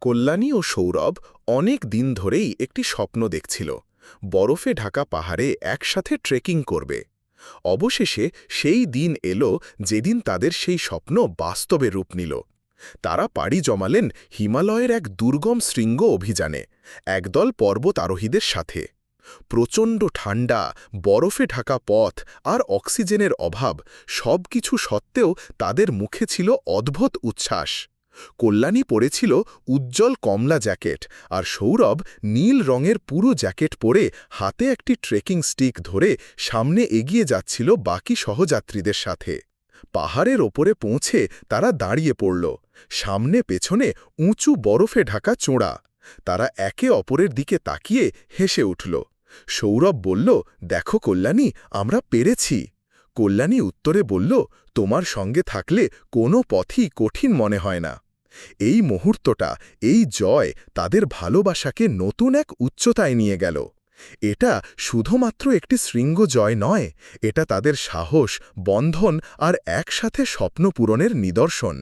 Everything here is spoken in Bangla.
কল্যাণী ও সৌরভ অনেক দিন ধরেই একটি স্বপ্ন দেখছিল, বরফে ঢাকা পাহাড়ে একসাথে ট্রেকিং করবে। অবশেষে সেই দিন এলো যেদিন তাদের সেই স্বপ্ন বাস্তবে রূপ নিল। তারা পাড়ি জমালেন হিমালয়ের এক দুর্গম শৃঙ্গ অভিযানে, একদল পর্বত আরোহীদের সাথে। প্রচণ্ড ঠান্ডা, বরফে ঢাকা পথ আর অক্সিজেনের অভাব সবকিছু সত্ত্বেও তাদের মুখে ছিল অদ্ভুত উচ্ছ্বাস। কল্যাণী পরেছিল উজ্জ্বল কমলা জ্যাকেট, আর সৌরভ নীল রঙের পুরো জ্যাকেট পরে হাতে একটি ট্রেকিং স্টিক ধরে সামনে এগিয়ে যাচ্ছিল বাকি সহযাত্রীদের সাথে। পাহাড়ের ওপরে পৌঁছে তারা দাঁড়িয়ে পড়ল। সামনে পেছনে উঁচু বরফে ঢাকা চূড়া। তারা একে অপরের দিকে তাকিয়ে হেসে উঠল। সৌরভ বলল, দেখো কল্যাণী, আমরা পেরেছি। কল্যাণী উত্তরে বলল, তোমার সঙ্গে থাকলে কোনো পথই কঠিন মনে হয় না। এই মুহূর্তটা, এই জয় তাদের ভালোবাসাকে নতুন এক উচ্চতায় নিয়ে গেল। এটা শুধুমাত্র একটি শৃঙ্গ জয় নয়, এটা তাদের সাহস, বন্ধন আর একসাথে স্বপ্ন পূরণের নিদর্শন।